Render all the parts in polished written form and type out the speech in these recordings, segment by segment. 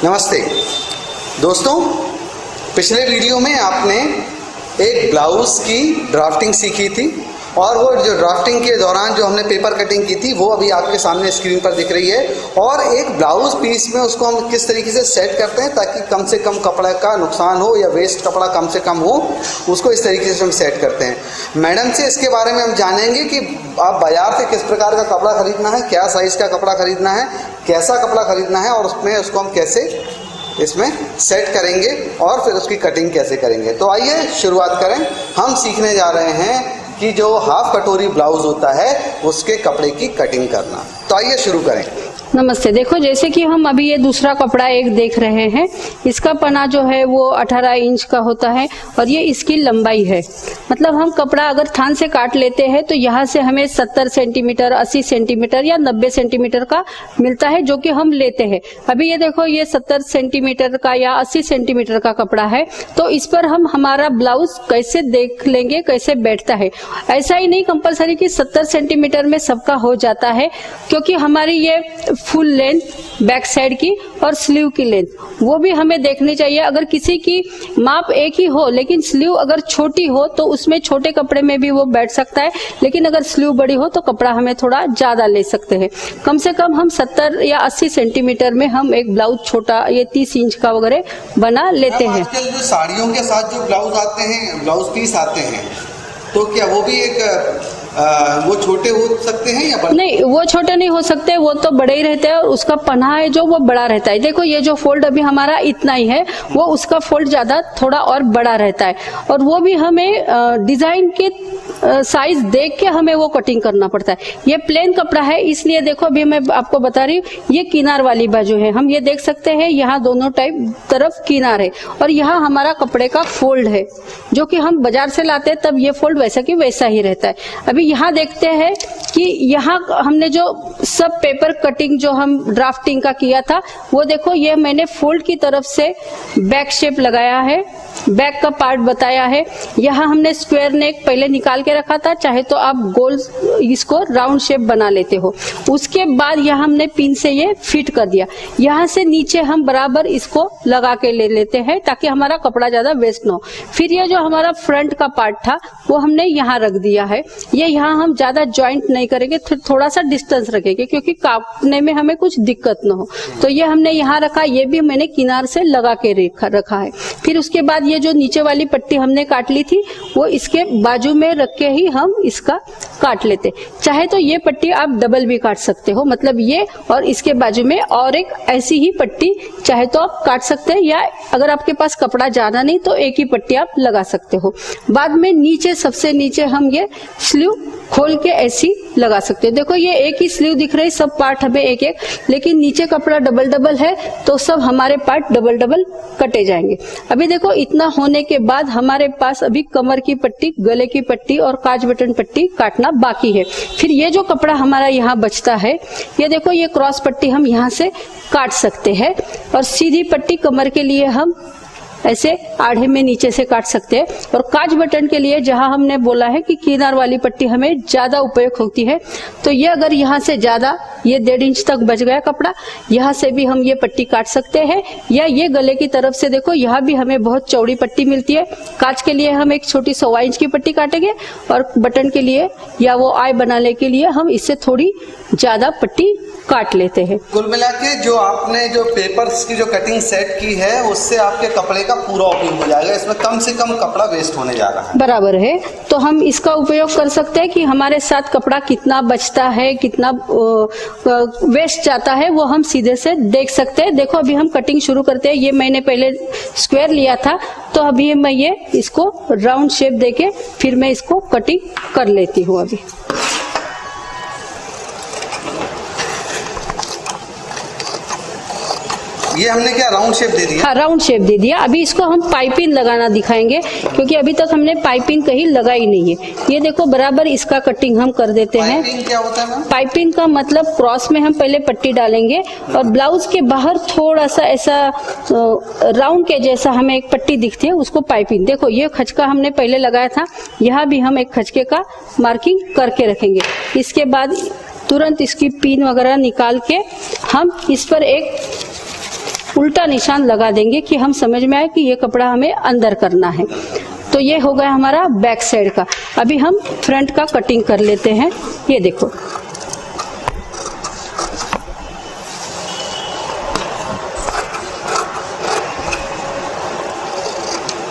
नमस्ते दोस्तों, पिछले वीडियो में आपने एक ब्लाउज़ की ड्राफ्टिंग सीखी थी और वो जो ड्राफ्टिंग के दौरान जो हमने पेपर कटिंग की थी वो अभी आपके सामने स्क्रीन पर दिख रही है। और एक ब्लाउज़ पीस में उसको हम किस तरीके से सेट करते हैं ताकि कम से कम कपड़े का नुकसान हो या वेस्ट कपड़ा कम से कम हो, उसको इस तरीके से हम सेट करते हैं। मैडम से इसके बारे में हम जानेंगे कि आप बाज़ार से किस प्रकार का कपड़ा ख़रीदना है, क्या साइज़ का कपड़ा ख़रीदना है, कैसा कपड़ा ख़रीदना है और उसमें उसको हम कैसे इसमें सेट करेंगे और फिर उसकी कटिंग कैसे करेंगे। तो आइए शुरुआत करें। हम सीखने जा रहे हैं कि जो हाफ कटोरी ब्लाउज होता है उसके कपड़े की कटिंग करना। तो आइए शुरू करें। नमस्ते। देखो, जैसे कि हम अभी ये दूसरा कपड़ा एक देख रहे हैं, इसका पना जो है वो 18 इंच का होता है और ये इसकी लंबाई है। मतलब हम कपड़ा अगर थान से काट लेते हैं तो यहाँ से हमें 70 सेंटीमीटर, 80 सेंटीमीटर या 90 सेंटीमीटर का मिलता है जो कि हम लेते हैं। अभी ये देखो, ये 70 सेंटीमीटर का या 80 सेंटीमीटर का कपड़ा है, तो इस पर हम हमारा ब्लाउज कैसे देख लेंगे कैसे बैठता है। ऐसा ही नहीं कंपलसरी कि 70 सेंटीमीटर में सबका हो जाता है, क्योंकि हमारी ये फुल लेंथ बैक साइड की और स्लीव की लेंथ वो भी हमें देखनी चाहिए। अगर किसी की माप एक ही हो लेकिन स्लीव अगर छोटी हो तो उसमें छोटे कपड़े में भी वो बैठ सकता है, लेकिन अगर स्लीव बड़ी हो तो कपड़ा हमें थोड़ा ज्यादा ले सकते हैं। कम से कम हम 70 या 80 सेंटीमीटर में हम एक ब्लाउज छोटा ये 30 इंच का वगैरह बना लेते हैं। आजकल जो साड़ियों के साथ जो ब्लाउज आते हैं, ब्लाउज पीस आते हैं, तो क्या वो भी एक वो छोटे हो सकते हैं या बड़े? नहीं, वो छोटे नहीं हो सकते, वो तो बड़े ही रहते हैं और उसका पन्हा है जो वो बड़ा रहता है। देखो, ये जो फोल्ड अभी हमारा इतना ही है, वो उसका फोल्ड ज्यादा थोड़ा और बड़ा रहता है और वो भी हमें डिजाइन के साइज देख के हमें वो कटिंग करना पड़ता है। ये प्लेन कपड़ा है, इसलिए देखो अभी मैं आपको बता रही हूँ, ये किनार वाली बाजू है, हम ये देख सकते हैं यहाँ दोनों तरफ किनार है और यहाँ हमारा कपड़े का फोल्ड है जो कि हम बाजार से लाते हैं तब ये फोल्ड वैसा की वैसा ही रहता है। अभी यहाँ देखते हैं कि यहाँ हमने जो सब पेपर कटिंग जो हम ड्राफ्टिंग का किया था वो देखो, ये मैंने फोल्ड की तरफ से बैक शेप लगाया है, बैक का पार्ट बताया है। यहाँ हमने स्क्वायर नेक पहले निकाल के रखा था, चाहे तो आप गोल इसको राउंड शेप बना लेते हो। उसके बाद यहाँ हमने पिन से ये फिट कर दिया। यहाँ से नीचे हम बराबर इसको लगा के ले लेते हैं ताकि हमारा कपड़ा ज्यादा वेस्ट ना हो। फिर ये जो हमारा फ्रंट का पार्ट था वो हमने यहाँ रख दिया है। ये यहाँ हम ज्यादा ज्वाइंट नहीं करेंगे, थोड़ा सा डिस्टेंस रखेंगे क्योंकि काटने में हमें कुछ दिक्कत ना हो। तो ये हमने यहाँ रखा, ये भी मैंने किनार से लगा के रखा है। फिर उसके बाद ये जो नीचे वाली पट्टी हमने काट ली थी वो इसके बाजू में रख के ही हम इसका काट लेते। चाहे तो ये पट्टी आप डबल भी काट सकते हो, मतलब ये और इसके बाजू में और एक ऐसी ही पट्टी चाहे तो आप काट सकते हैं, या अगर आपके पास कपड़ा ज्यादा नहीं तो एक ही पट्टी आप लगा सकते हो। बाद में नीचे सबसे नीचे हम ये स्लीव खोल के ऐसी लगा सकते हैं। देखो, ये एक ही स्लीव दिख रही, सब पार्ट हमें एक एक, लेकिन नीचे कपड़ा डबल डबल है तो सब हमारे पार्ट डबल डबल कटे जाएंगे। अभी देखो, इतना होने के बाद हमारे पास अभी कमर की पट्टी, गले की पट्टी और काज बटन पट्टी काटना बाकी है। फिर ये जो कपड़ा हमारा यहाँ बचता है, ये देखो, ये क्रॉस पट्टी हम यहाँ से काट सकते हैं और सीधी पट्टी कमर के लिए हम ऐसे आधे में नीचे से काट सकते हैं। और काज बटन के लिए जहां हमने बोला है कि किनार वाली पट्टी हमें ज्यादा उपयोग होती है, तो ये अगर यहाँ से ज्यादा ये 1.5 इंच तक बच गया कपड़ा, यहाँ से भी हम ये पट्टी काट सकते हैं। या ये गले की तरफ से देखो, यहाँ भी हमें बहुत चौड़ी पट्टी मिलती है। काज के लिए हम एक छोटी 1.25 इंच की पट्टी काटेंगे और बटन के लिए या वो आई बनाने के लिए हम इससे थोड़ी ज्यादा पट्टी काट लेते हैं। कुल मिला के जो आपने जो पेपर्स की जो कटिंग सेट की है उससे आपके कपड़े का पूरा उपयोग हो जाएगा। इसमें कम से कम कपड़ा वेस्ट होने जा रहा है। बराबर है, तो हम इसका उपयोग कर सकते हैं कि हमारे साथ कपड़ा कितना बचता है, कितना वेस्ट जाता है, वो हम सीधे से देख सकते हैं। देखो, अभी हम कटिंग शुरू करते हैं। ये मैंने पहले स्क्वायर लिया था, तो अभी मैं ये इसको राउंड शेप देके फिर मैं इसको कटिंग कर लेती हूँ। अभी ये हमने क्या राउंड शेप दे दिया? हाँ, राउंड शेप दे दिया। अभी इसको हम पाइपिंग लगाना दिखाएंगे क्योंकि अभी तक हमने पाइपिंग कहीं लगाई नहीं है। ये देखो, बराबर इसका कटिंग हम कर देते हैं। पाइपिंग क्या होता है? पाइपिंग का मतलब क्रॉस में हम पहले पट्टी डालेंगे और ब्लाउज के बाहर थोड़ा सा ऐसा राउंड के जैसा हमें एक पट्टी दिखती है, उसको पाइपिंग। देखो, ये खचका हमने पहले लगाया था, यहाँ भी हम एक खचके का मार्किंग करके रखेंगे। इसके बाद तुरंत इसकी पिन वगैरह निकाल के हम इस पर एक उल्टा निशान लगा देंगे कि हम समझ में आए कि ये कपड़ा हमें अंदर करना है। तो ये हो गया हमारा बैक साइड का। अभी हम फ्रंट का कटिंग कर लेते हैं। ये देखो,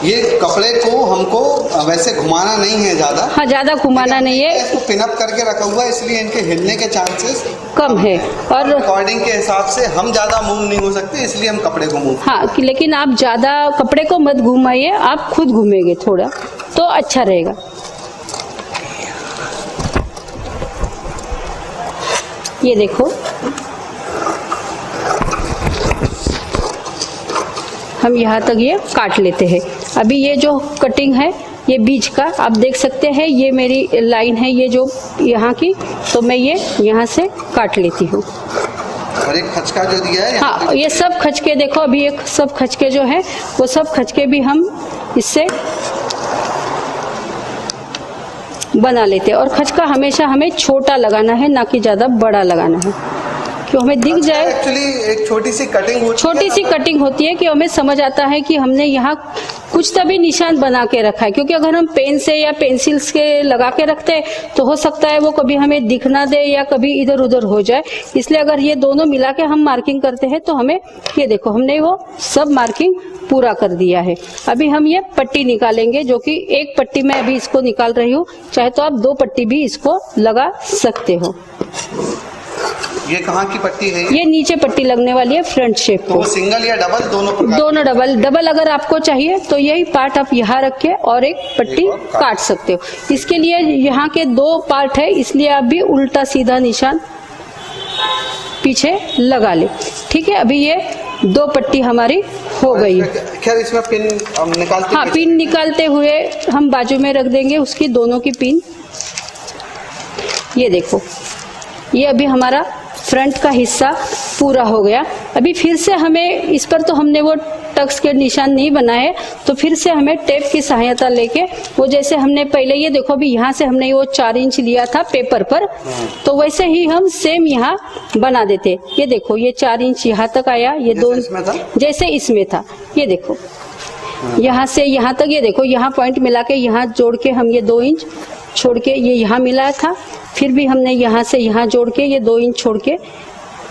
ये कपड़े को हमको वैसे घुमाना नहीं है ज्यादा। हाँ, ज्यादा घुमाना नहीं है, इसको पिन अप करके रखा हुआ है, इसलिए इनके हिलने के चांसेस कम है। और अकॉर्डिंग के हिसाब से हम ज्यादा मूव नहीं हो सकते, इसलिए हम कपड़े को मूव। हाँ, लेकिन आप ज्यादा कपड़े को मत घुमाइए, आप खुद घूमेंगे थोड़ा तो अच्छा रहेगा। ये देखो, हम यहाँ तक ये काट लेते हैं। अभी ये जो कटिंग है ये बीच का आप देख सकते हैं, ये मेरी लाइन है ये जो यहाँ की, तो मैं ये यहाँ से काट लेती हूँ। और एक खचका जो दिया है, हाँ, ये सब खचके देखो, अभी एक सब खचके जो है वो सब खचके भी हम इससे बना लेते हैं। और खचका हमेशा हमें छोटा लगाना है, ना कि ज्यादा बड़ा लगाना है, कि हमें दिख जाए। एक्चुअली एक छोटी सी कटिंग होती है कि हमें समझ आता है कि हमने यहाँ कुछ तभी निशान बना के रखा है। क्योंकि अगर हम पेन से या पेंसिल से लगा के रखते हैं तो हो सकता है वो कभी हमें दिख ना दे या कभी इधर उधर हो जाए। इसलिए अगर ये दोनों मिला के हम मार्किंग करते हैं तो हमें, ये देखो, हमने वो सब मार्किंग पूरा कर दिया है। अभी हम ये पट्टी निकालेंगे, जो कि एक पट्टी मैं अभी इसको निकाल रही हूँ, चाहे तो आप 2 पट्टी भी इसको लगा सकते हो। ये कहाँ की पट्टी है? ये नीचे पट्टी लगने वाली है फ्रंट शेप को। सिंगल या डबल दोनों डबल अगर आपको चाहिए तो यही पार्ट आप यहाँ रख के और एक पट्टी काट सकते हो। इसके लिए यहाँ के 2 पार्ट है, इसलिए आप भी उल्टा सीधा निशान पीछे लगा ले। ठीक है, अभी ये 2 पट्टी हमारी हो गई। खैर इसमें पिन निकालते, हाँ, पिन निकालते हुए हम बाजू में रख देंगे उसकी दोनों की पिन। ये देखो, ये अभी हमारा फ्रंट का हिस्सा पूरा हो गया। अभी फिर से हमें इस पर, तो हमने वो टक्स के निशान नहीं बनाए, तो फिर से हमें टेप की सहायता लेके वो, जैसे हमने पहले, ये देखो अभी यहाँ से हमने वो 4 इंच लिया था पेपर पर, तो वैसे ही हम सेम यहाँ बना देते। ये देखो, ये 4 इंच यहाँ तक आया, ये 2 जैसे इसमें था। ये देखो, यहाँ से यहाँ तक, ये देखो, यहाँ पॉइंट मिला के यहाँ जोड़ के हम ये 2 इंच छोड़ के ये यहाँ मिला था, फिर भी हमने यहाँ से यहाँ जोड़ के ये 2 इंच छोड़ के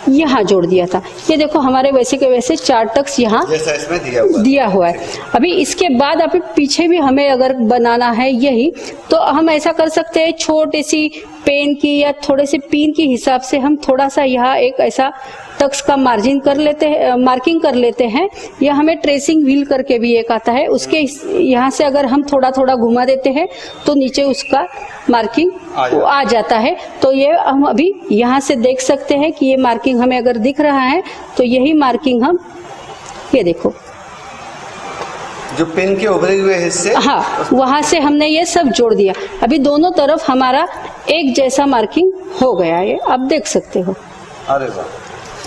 यहाँ जोड़ दिया था। ये देखो, हमारे वैसे के वैसे 4 टक्स यहाँ दिया हुआ है। अभी इसके बाद अभी पीछे भी हमें अगर बनाना है यही, तो हम ऐसा कर सकते हैं, छोटी सी पेन की या थोड़े से पिन के हिसाब से हम थोड़ा सा यहाँ एक ऐसा टक्स का मार्जिन कर लेते हैं, मार्किंग कर लेते हैं। या हमें ट्रेसिंग व्हील करके भी एक आता है, उसके यहाँ से अगर हम थोड़ा थोड़ा घुमा देते हैं तो नीचे उसका मार्किंग आ जाता है। तो ये हम अभी यहाँ से देख सकते हैं कि ये मार्किंग हमें अगर दिख रहा है तो यही मार्किंग हम, ये देखो, जो पेन के उभरे हुए हिस्से, हाँ, वहां से हमने ये सब जोड़ दिया। अभी दोनों तरफ हमारा एक जैसा मार्किंग हो गया है, आप देख सकते हो। अरे वाह,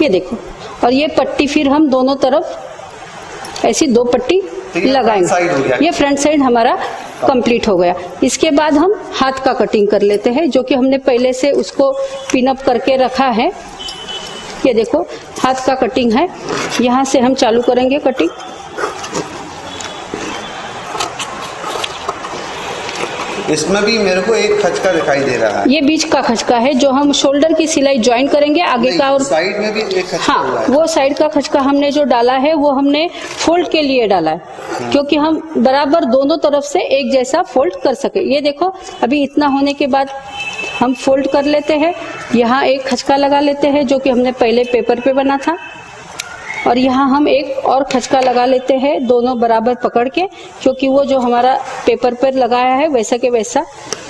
ये देखो, और ये पट्टी फिर हम दोनों तरफ ऐसी 2 पट्टी लगाएंगे। ये फ्रंट साइड हमारा कंप्लीट हो गया। इसके बाद हम हाथ का कटिंग कर लेते हैं, जो कि हमने पहले से उसको पिन अप करके रखा है। ये देखो, हाथ का कटिंग है, यहाँ से हम चालू करेंगे कटिंग। इसमें भी मेरे को एक खचका दिखाई दे रहा है। ये बीच का खचका है, जो हम शोल्डर की सिलाई ज्वाइन करेंगे आगे का, और साइड में भी एक खचका। हाँ, वो साइड का खचका हमने जो डाला है वो हमने फोल्ड के लिए डाला है, क्योंकि हम बराबर दोनों तरफ से एक जैसा फोल्ड कर सके। ये देखो, अभी इतना होने के बाद हम फोल्ड कर लेते हैं। यहाँ एक खचका लगा लेते हैं, जो कि हमने पहले पेपर पे बना था, और यहाँ हम एक और खचका लगा लेते हैं, दोनों बराबर पकड़ के, क्योंकि वो जो हमारा पेपर पर लगाया है वैसा के वैसा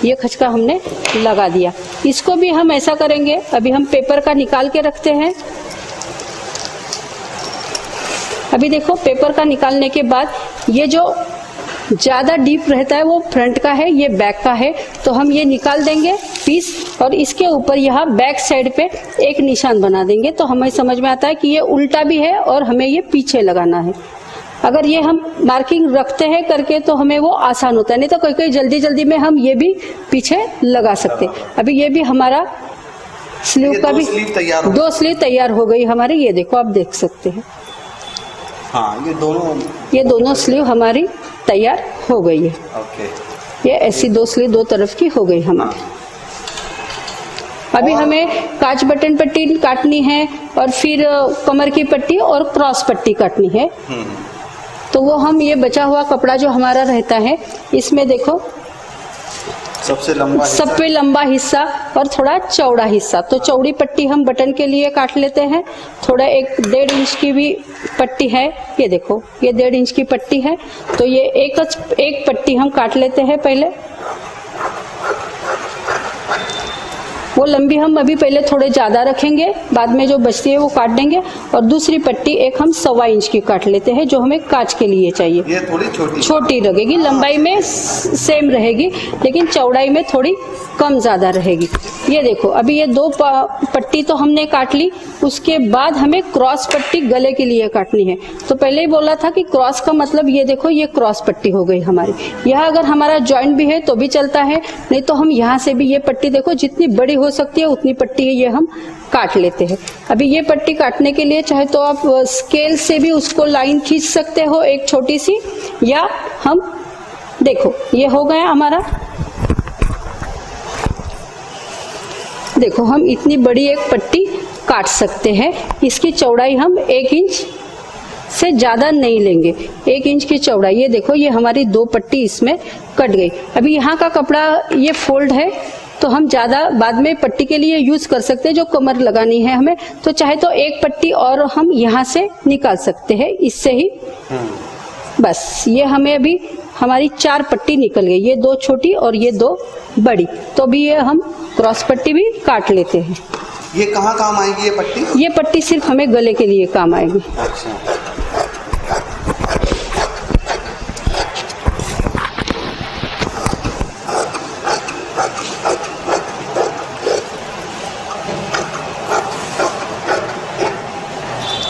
ये खचका हमने लगा दिया। इसको भी हम ऐसा करेंगे। अभी हम पेपर का निकाल के रखते हैं। अभी देखो, पेपर का निकालने के बाद ये जो ज्यादा डीप रहता है वो फ्रंट का है, ये बैक का है, तो हम ये निकाल देंगे पीस, और इसके ऊपर यहाँ बैक साइड पे एक निशान बना देंगे। तो हमें समझ में आता है कि ये उल्टा भी है और हमें ये पीछे लगाना है। अगर ये हम मार्किंग रखते हैं करके तो हमें वो आसान होता है, नहीं तो कोई कोई जल्दी जल्दी में हम ये भी पीछे लगा सकते। अभी ये भी हमारा स्लीव का भी 2 स्लीव तैयार हो गई हमारी। ये देखो, आप देख सकते हैं। हाँ, ये दोनों स्लीव हमारी तैयार हो गई है। ओके, ये ऐसी 2 स्लीव 2 तरफ की हो गई हमारी। अभी हमें काज बटन पट्टी काटनी है और फिर कमर की पट्टी और क्रॉस पट्टी काटनी है। तो वो हम ये बचा हुआ कपड़ा जो हमारा रहता है, इसमें देखो सबसे लंबा हिस्सा और थोड़ा चौड़ा हिस्सा, तो चौड़ी पट्टी हम बटन के लिए काट लेते हैं। थोड़ा 1.5 इंच की भी पट्टी है, ये देखो ये 1.5 इंच की पट्टी है, तो ये एक पट्टी हम काट लेते हैं पहले। वो लंबी हम अभी पहले थोड़े ज्यादा रखेंगे, बाद में जो बचती है वो काट देंगे। और दूसरी पट्टी एक हम 1.25 इंच की काट लेते हैं, जो हमें काज के लिए चाहिए। ये थोड़ी छोटी लगेगी, लंबाई में सेम रहेगी लेकिन चौड़ाई में थोड़ी कम ज्यादा रहेगी। ये देखो अभी ये 2 पट्टी तो हमने काट ली, उसके बाद हमें क्रॉस पट्टी गले के लिए काटनी है। तो पहले ही बोला था कि क्रॉस का मतलब ये देखो ये क्रॉस पट्टी हो गई हमारी। यह अगर हमारा जॉइंट भी है तो भी चलता है, नहीं तो हम यहाँ से भी ये पट्टी देखो जितनी बड़ी हो सकती है उतनी पट्टी है ये हम काट लेते हैं। अभी ये पट्टी काटने के लिए चाहे तो आप स्केल से भी उसको लाइन खींच सकते हो एक छोटी सी, या हम देखो ये हो गया हमारा। देखो हम इतनी बड़ी एक पट्टी काट सकते हैं। इसकी चौड़ाई हम 1 इंच से ज्यादा नहीं लेंगे, 1 इंच की चौड़ाई। ये देखो ये हमारी 2 पट्टी इसमें कट गई। अभी यहाँ का कपड़ा ये फोल्ड है तो हम ज्यादा बाद में पट्टी के लिए यूज कर सकते हैं, जो कमर लगानी है हमें, तो चाहे तो 1 पट्टी और हम यहाँ से निकाल सकते हैं इससे ही। बस ये हमें अभी हमारी 4 पट्टी निकल गई, ये 2 छोटी और ये 2 बड़ी। तो अभी ये हम क्रॉस पट्टी भी काट लेते हैं। ये कहाँ काम आएगी ये पट्टी? ये पट्टी सिर्फ हमें गले के लिए काम आएगी। अच्छा।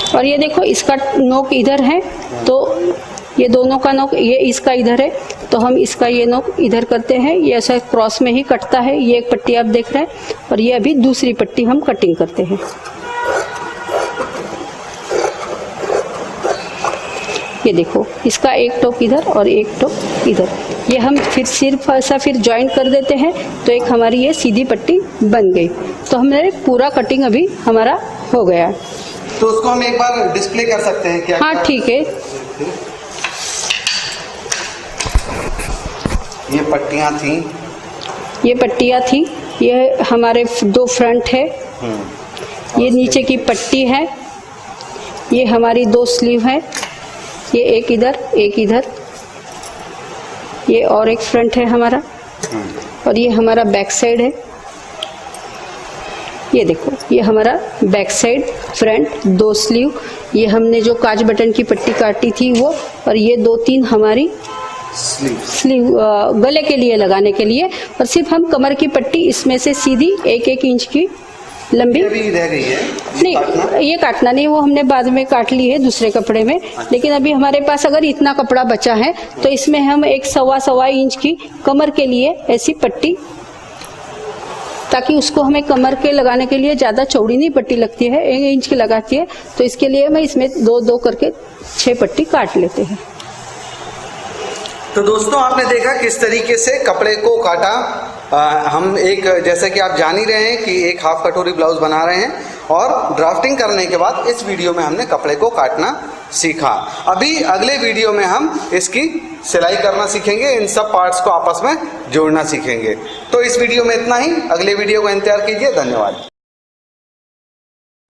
और ये देखो इसका नोक इधर है, तो ये दोनों का नोक ये इसका इधर है, तो हम इसका ये नोक इधर करते हैं। ये ऐसा क्रॉस में ही कटता है। ये एक पट्टी आप देख रहे हैं और ये अभी दूसरी पट्टी हम कटिंग करते हैं। ये देखो इसका एक टोक इधर और एक टोक इधर, ये हम फिर सिर्फ ऐसा फिर ज्वाइंट कर देते हैं, तो एक हमारी ये सीधी पट्टी बन गई। तो हमने पूरा कटिंग अभी हमारा हो गया। तो उसको हम एक बार डिस्प्ले कर सकते हैं क्या? हाँ ठीक है। ये पट्टियां थी, ये पट्टियां थी, ये हमारे 2 फ्रंट है, ये नीचे की पट्टी है, ये हमारी 2 स्लीव है, ये एक इधर एक इधर, ये और एक फ्रंट है हमारा, और ये हमारा बैक साइड है। ये देखो ये हमारा बैक साइड, फ्रंट, 2 स्लीव, ये हमने जो काज बटन की पट्टी काटी थी वो, और ये 2-3 हमारी स्लीव गले के लिए लगाने के लिए। और सिर्फ हम कमर की पट्टी इसमें से सीधी 1-1 इंच की लंबी रह गई है। नहीं, ये काटना नहीं, वो हमने बाद में काट ली है दूसरे कपड़े में। लेकिन अभी हमारे पास अगर इतना कपड़ा बचा है तो इसमें हम एक 1.25 इंच की कमर के लिए ऐसी पट्टी, ताकि उसको हमें कमर के लगाने के लिए ज्यादा चौड़ी नहीं पट्टी लगती है, 1 इंच की लगाती है, तो इसके लिए मैं इसमें 2-2 करके 6 पट्टी काट लेते हैं। तो दोस्तों आपने देखा किस तरीके से कपड़े को काटा। हम एक, जैसे कि आप जान ही रहे हैं कि एक हाफ कटोरी ब्लाउज बना रहे हैं, और ड्राफ्टिंग करने के बाद इस वीडियो में हमने कपड़े को काटना सीखा। अभी अगले वीडियो में हम इसकी सिलाई करना सीखेंगे, इन सब पार्ट्स को आपस में जोड़ना सीखेंगे। तो इस वीडियो में इतना ही, अगले वीडियो को इंतजार कीजिए। धन्यवाद।